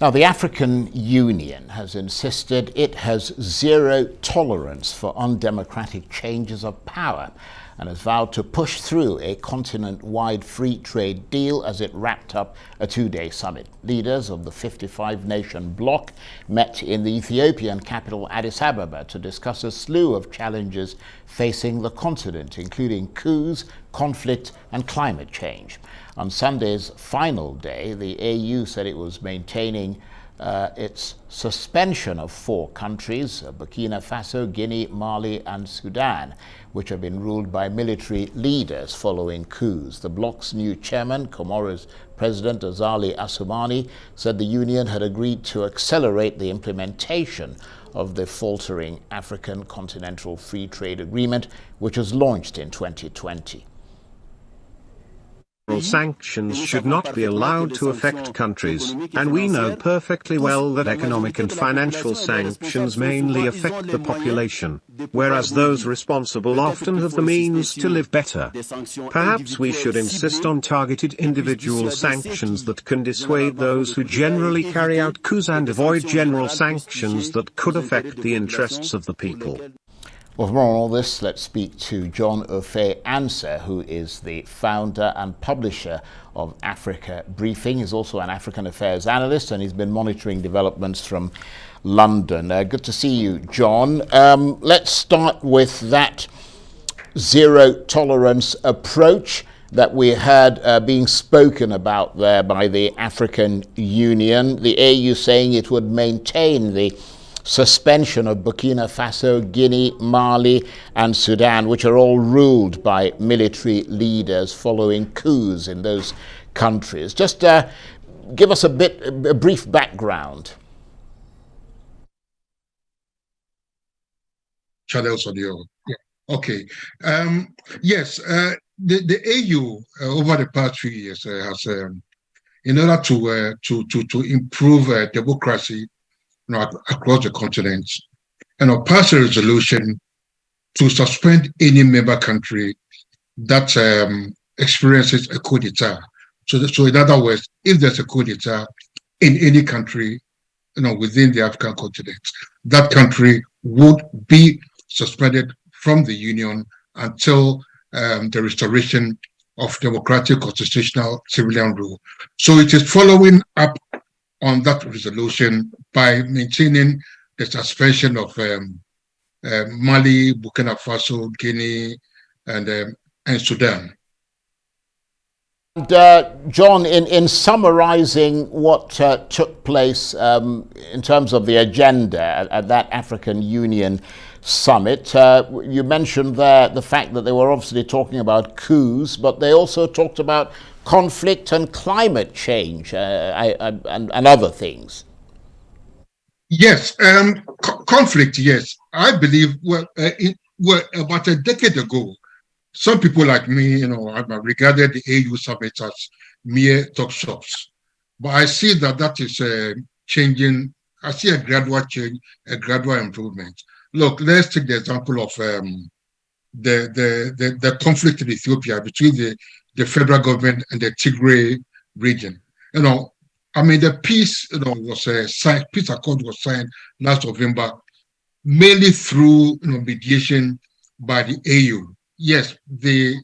Now, the African Union has insisted it has zero tolerance for undemocratic changes of power and has vowed to push through a continent-wide free trade deal as it wrapped up a two-day summit. Leaders of the 55-nation bloc met in the Ethiopian capital Addis Ababa to discuss a slew of challenges facing the continent, including coups, conflict and climate change. On Sunday's final day, the AU said it was maintaining its suspension of four countries, Burkina Faso, Guinea, Mali and Sudan, which have been ruled by military leaders following coups. The bloc's new chairman, Comoros President Azali Assoumani, said the union had agreed to accelerate the implementation of the faltering African Continental Free Trade Agreement, which was launched in 2020. Sanctions should not be allowed to affect countries, and we know perfectly well that economic and financial sanctions mainly affect the population, whereas those responsible often have the means to live better. Perhaps we should insist on targeted individual sanctions that can dissuade those who generally carry out coups and avoid general sanctions that could affect the interests of the people. Well, for more on all this, let's speak to John Offei Ansah, who is the founder and publisher of Africa Briefing. He's also an African affairs analyst, and he's been monitoring developments from London. Good to see you, John. Let's start with that zero tolerance approach that we heard being spoken about there by the African Union. The AU saying it would maintain the suspension of Burkina Faso, Guinea, Mali and Sudan, which are all ruled by military leaders following coups in those countries. Just give us a brief background. Channels audio. Yeah. Okay. Yes, the AU over the past few years has, in order to improve democracy, across the continent, pass a resolution to suspend any member country that experiences a coup d'etat. So in other words, if there's a coup d'etat in any country, within the African continent, that country would be suspended from the Union until the restoration of democratic, constitutional, civilian rule. So it is following up on that resolution by maintaining the suspension of Mali, Burkina Faso, Guinea, and Sudan. And, John, in summarizing what took place in terms of the agenda at that African Union summit, you mentioned there the fact that they were obviously talking about coups, but they also talked about conflict and climate change and other things. Yes, conflict, yes. I believe, about a decade ago, some people like me, regarded the AU summit as mere talk shops. But I see that is changing. I see a gradual change, a gradual improvement. Look, let's take the example of the conflict in Ethiopia between the federal government and the Tigray region. The peace, was signed. Peace accord was signed last November, mainly through mediation by the AU. Yes, the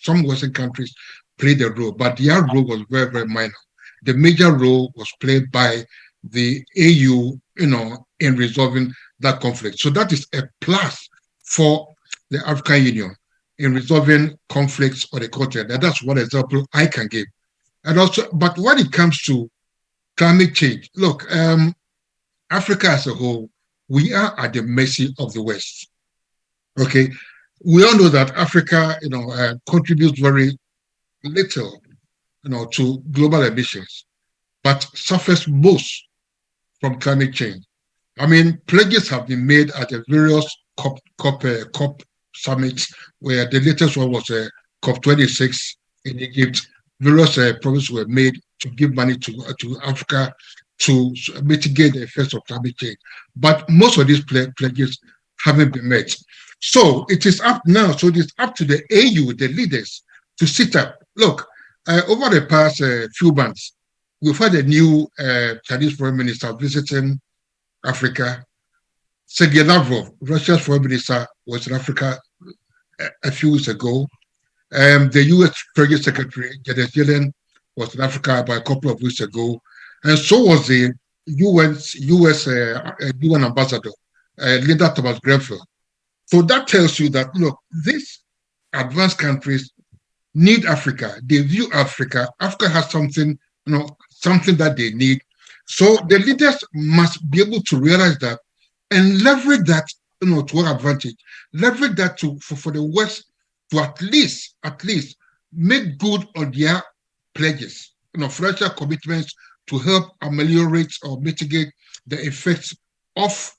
some Western countries played a role, but their role was very, very minor. The major role was played by the AU, in resolving that conflict. So that is a plus for the African Union in resolving conflicts on the continent. And that's one example I can give. And also, but when it comes to climate change, look, Africa as a whole, we are at the mercy of the West. Okay, we all know that Africa, contributes very little, to global emissions, but suffers most from climate change. Pledges have been made at the various COP summits, where the latest one was COP26 in Egypt. Various promises were made to give money to Africa to mitigate the effects of climate change. But most of these pledges haven't been met. So it is up now. So it is up to the AU, the leaders, to sit up. Look, over the past few months, we've had a new Chinese foreign minister visiting Africa. Sergei Lavrov, Russia's foreign minister, was in Africa a few weeks ago. The U.S. Treasury Secretary, Janet Yellen, was in Africa about a couple of weeks ago. And so was the U.S. UN ambassador, Linda Thomas-Greenfield. So that tells you that, look, these advanced countries need Africa. They view Africa. Africa has something, something that they need. So the leaders must be able to realize that and leverage that, to our advantage. Leverage that for the West to at least make good on their pledges, financial commitments to help ameliorate or mitigate the effects of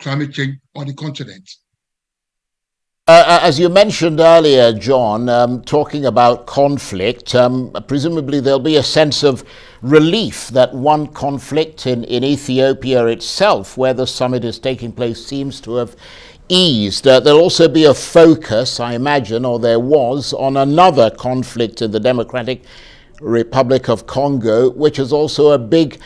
climate change on the continent. As you mentioned earlier, John, talking about conflict, presumably there'll be a sense of relief that one conflict in Ethiopia itself, where the summit is taking place, seems to have eased. There'll also be a focus, I imagine, or there was, on another conflict in the Democratic Republic of Congo, which is also a big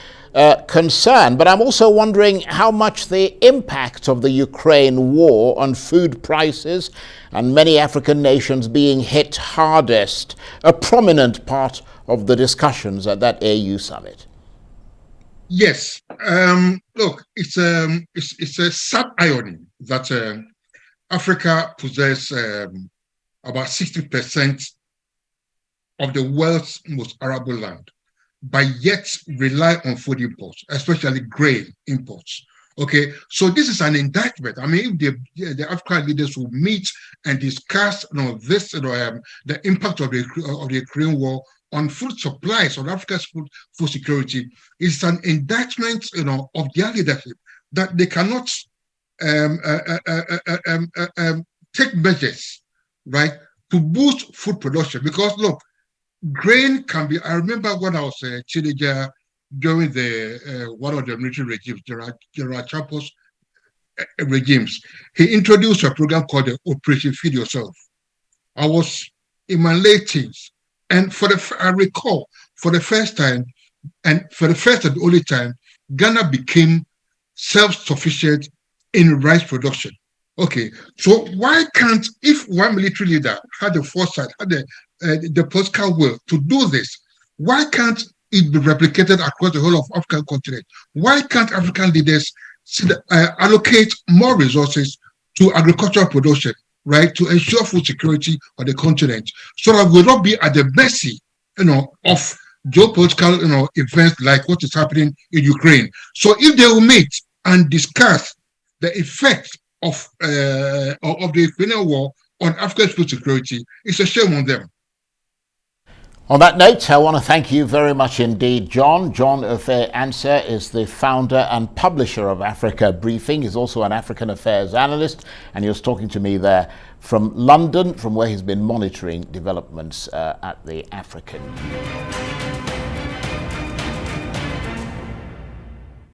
concern. But I'm also wondering how much the impact of the Ukraine war on food prices and many African nations being hit hardest, a prominent part of the discussions at that AU summit. Yes. Look, it's a sad irony that Africa possesses about 60% of the world's most arable land, but yet rely on food imports, especially grain imports. Okay, so this is an indictment. I mean, if the African leaders will meet and discuss, the impact of the Ukraine war on food supplies, on Africa's food security, it's an indictment, of their leadership that they cannot take measures, right, to boost food production. Because look, grain can be. I remember when I was a teenager during the one of the military regimes, General Chapo's regimes. He introduced a program called the Operation Feed Yourself. I was in my late teens, and I recall for the first time, and for the first and only time, Ghana became self-sufficient in rice production. Okay, so why can't, if one military leader had the foresight, had the political will to do this, why can't it be replicated across the whole of African continent? Why can't African leaders allocate more resources to agricultural production, right, to ensure food security on the continent, so that we will not be at the mercy, of geopolitical, events like what is happening in Ukraine? So if they will meet and discuss the effect of the Ukrainian war on Africa's food security, it's a shame on them. On that note, I want to thank you very much indeed, John. John Offei Ansah is the founder and publisher of Africa Briefing. He's also an African affairs analyst, and he was talking to me there from London, from where he's been monitoring developments at the African Union.